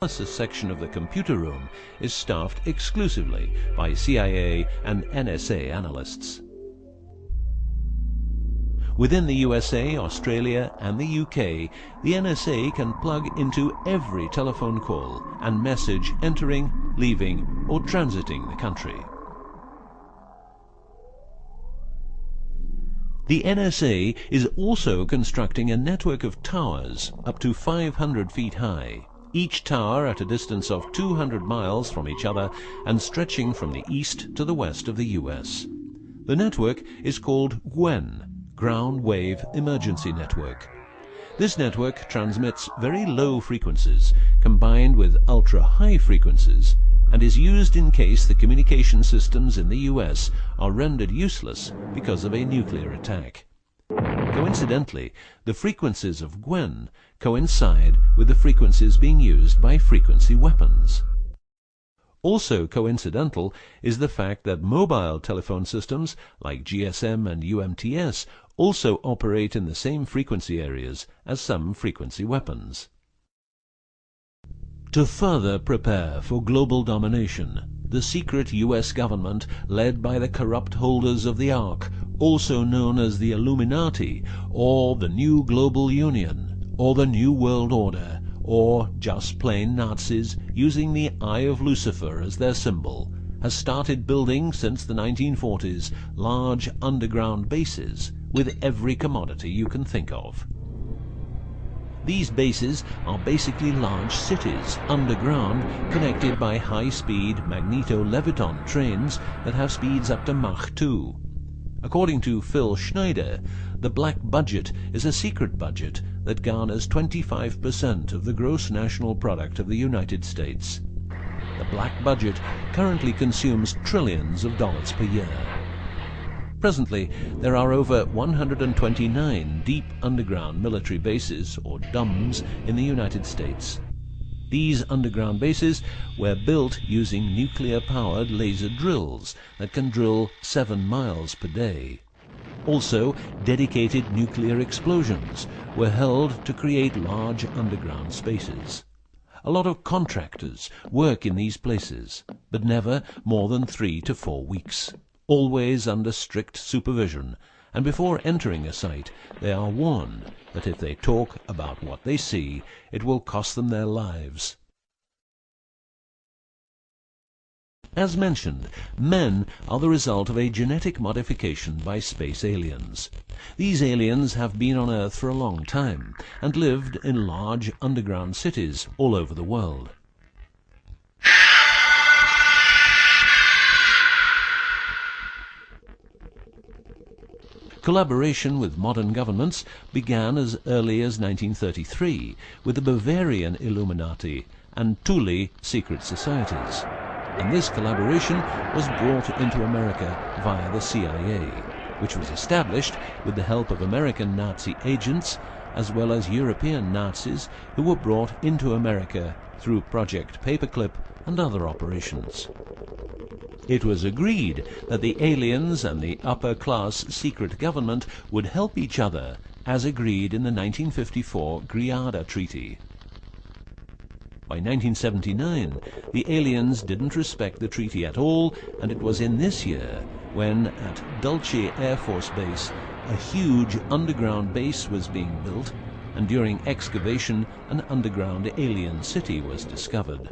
analysis section of the computer room is staffed exclusively by CIA and NSA analysts. Within the USA, Australia and the UK, the NSA can plug into every telephone call and message entering, leaving or transiting the country. The NSA is also constructing a network of towers up to 500 feet high, each tower at a distance of 200 miles from each other and stretching from the east to the west of the US. The network is called GWEN, Ground Wave Emergency Network. This network transmits very low frequencies combined with ultra-high frequencies and is used in case the communication systems in the US are rendered useless because of a nuclear attack. Coincidentally, the frequencies of GWEN coincide with the frequencies being used by frequency weapons. Also coincidental is the fact that mobile telephone systems like GSM and UMTS also operate in the same frequency areas as some frequency weapons. To further prepare for global domination, the secret US government, led by the corrupt holders of the Ark, also known as the Illuminati, or the New Global Union, or the New World Order, or just plain Nazis using the Eye of Lucifer as their symbol, has started building since the 1940s large underground bases with every commodity you can think of. These bases are basically large cities underground, connected by high-speed magneto-leviton trains that have speeds up to Mach 2. According to Phil Schneider, the black budget is a secret budget that garners 25% of the gross national product of the United States. The black budget currently consumes trillions of dollars per year. Presently, there are over 129 deep underground military bases, or DUMBs, in the United States. These underground bases were built using nuclear-powered laser drills that can drill 7 miles per day. Also, dedicated nuclear explosions were held to create large underground spaces. A lot of contractors work in these places, but never more than 3 to 4 weeks. Always under strict supervision, and before entering a site they are warned that if they talk about what they see, it will cost them their lives. As mentioned, men are the result of a genetic modification by space aliens. These aliens have been on Earth for a long time and lived in large underground cities all over the world. Collaboration with modern governments began as early as 1933 with the Bavarian Illuminati and Thule secret societies, and this collaboration was brought into America via the CIA, which was established with the help of American Nazi agents as well as European Nazis who were brought into America through Project Paperclip and other operations. It was agreed that the aliens and the upper-class secret government would help each other, as agreed in the 1954 Greada Treaty. By 1979, the aliens didn't respect the treaty at all, and it was in this year when, at Dulce Air Force Base, a huge underground base was being built, and during excavation, an underground alien city was discovered.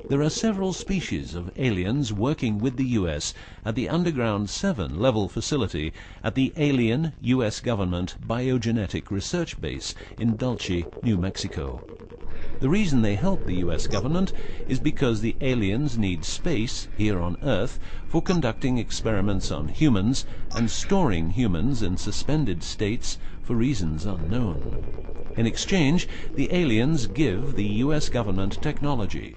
There are several species of aliens working with the US at the Underground 7 level facility at the Alien US Government Biogenetic Research Base in Dulce, New Mexico. The reason they help the US government is because the aliens need space here on Earth for conducting experiments on humans and storing humans in suspended states for reasons unknown. In exchange, the aliens give the US government technology.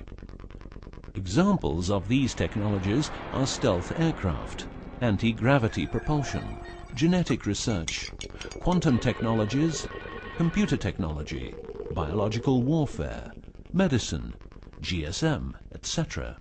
Examples of these technologies are stealth aircraft, anti-gravity propulsion, genetic research, quantum technologies, computer technology, biological warfare, medicine, GSM, etc.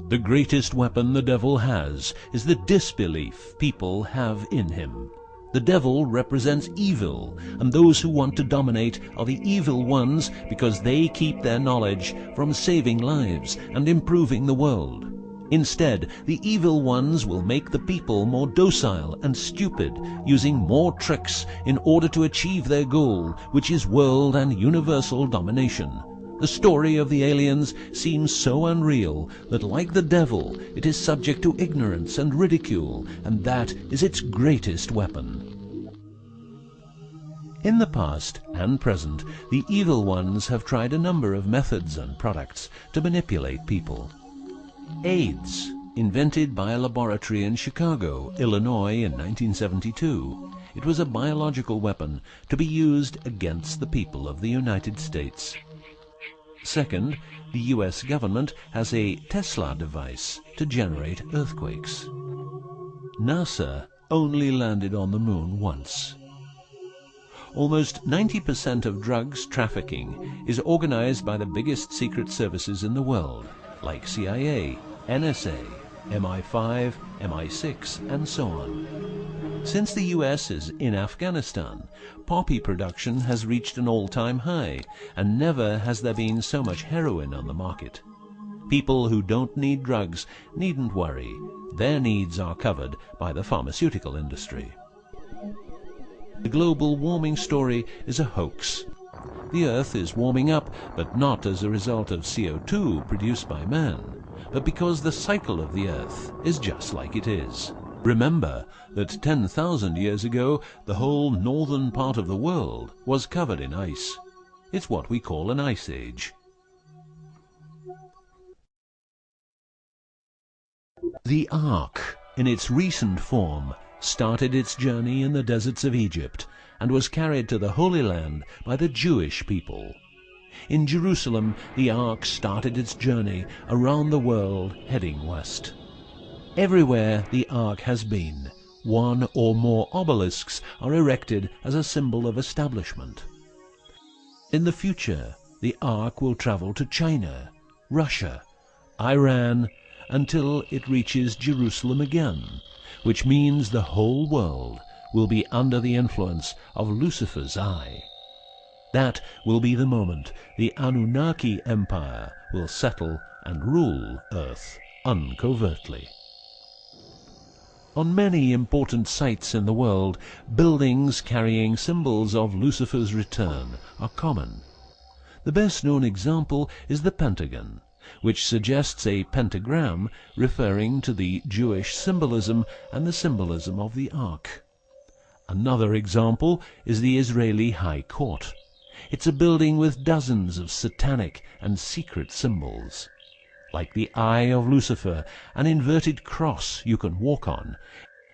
The greatest weapon the devil has is the disbelief people have in him. The devil represents evil, and those who want to dominate are the evil ones because they keep their knowledge from saving lives and improving the world. Instead, the evil ones will make the people more docile and stupid, using more tricks in order to achieve their goal, which is world and universal domination. The story of the aliens seems so unreal that, like the devil, it is subject to ignorance and ridicule, and that is its greatest weapon. In the past and present, the evil ones have tried a number of methods and products to manipulate people. AIDS, invented by a laboratory in Chicago, Illinois in 1972. It was a biological weapon to be used against the people of the United States. Second, the US government has a Tesla device to generate earthquakes. NASA only landed on the moon once. Almost 90% of drugs trafficking is organized by the biggest secret services in the world, like CIA, NSA, MI5, MI6, and so on. Since the US is in Afghanistan, poppy production has reached an all-time high, and never has there been so much heroin on the market. People who don't need drugs needn't worry. Their needs are covered by the pharmaceutical industry. The global warming story is a hoax. The Earth is warming up, but not as a result of CO2 produced by man, but because the cycle of the Earth is just like it is. Remember that 10,000 years ago, the whole northern part of the world was covered in ice. It's what we call an ice age. The Ark, in its recent form, started its journey in the deserts of Egypt and was carried to the Holy Land by the Jewish people. In Jerusalem, the Ark started its journey around the world heading west. Everywhere the Ark has been, one or more obelisks are erected as a symbol of establishment. In the future, the Ark will travel to China, Russia, Iran, until it reaches Jerusalem again, which means the whole world will be under the influence of Lucifer's eye. That will be the moment the Anunnaki Empire will settle and rule Earth uncovertly. On many important sites in the world, buildings carrying symbols of Lucifer's return are common. The best-known example is the Pentagon, which suggests a pentagram referring to the Jewish symbolism and the symbolism of the Ark. Another example is the Israeli High Court. It's a building with dozens of satanic and secret symbols. Like the eye of Lucifer, an inverted cross you can walk on.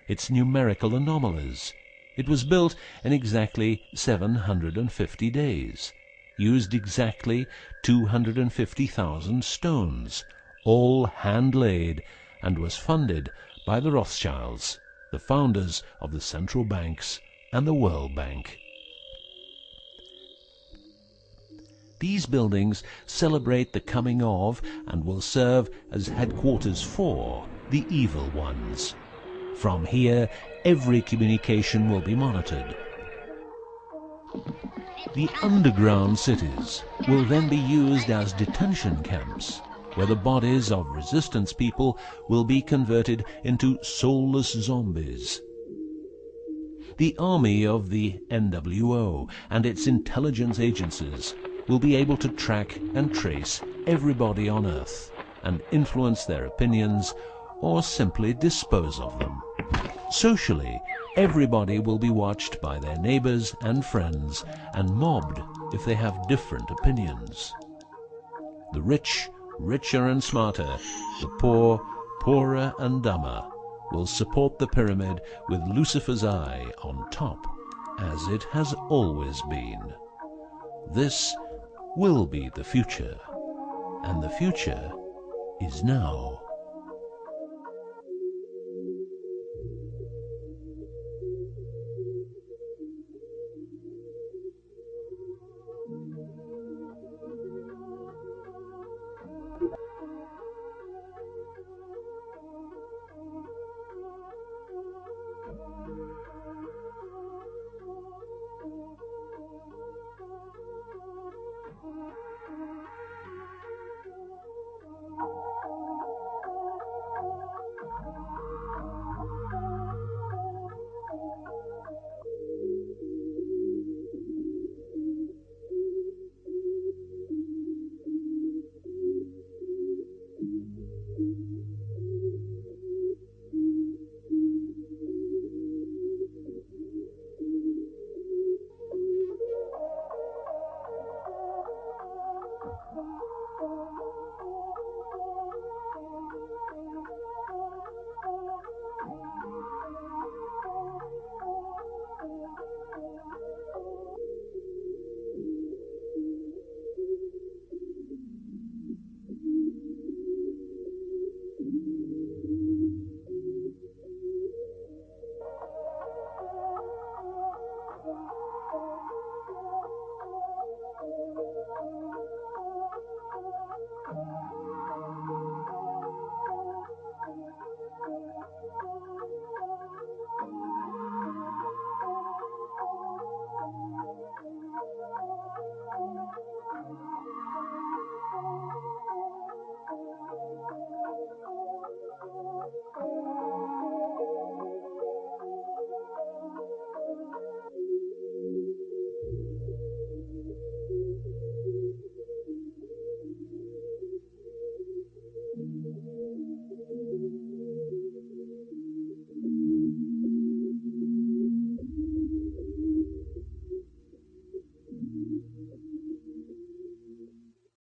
Its numerical anomalies. It was built in exactly 750 days. Used exactly 250,000 stones, all hand-laid, and was funded by the Rothschilds, the founders of the central banks and the World Bank. These buildings celebrate the coming of and will serve as headquarters for the evil ones. From here, every communication will be monitored. The underground cities will then be used as detention camps, where the bodies of resistance people will be converted into soulless zombies. The army of the NWO and its intelligence agencies will be able to track and trace everybody on Earth and influence their opinions or simply dispose of them. Socially, everybody will be watched by their neighbors and friends and mobbed if they have different opinions. The rich, richer and smarter, the poor, poorer and dumber, will support the pyramid with Lucifer's eye on top, as it has always been. This will be the future, and the future is now.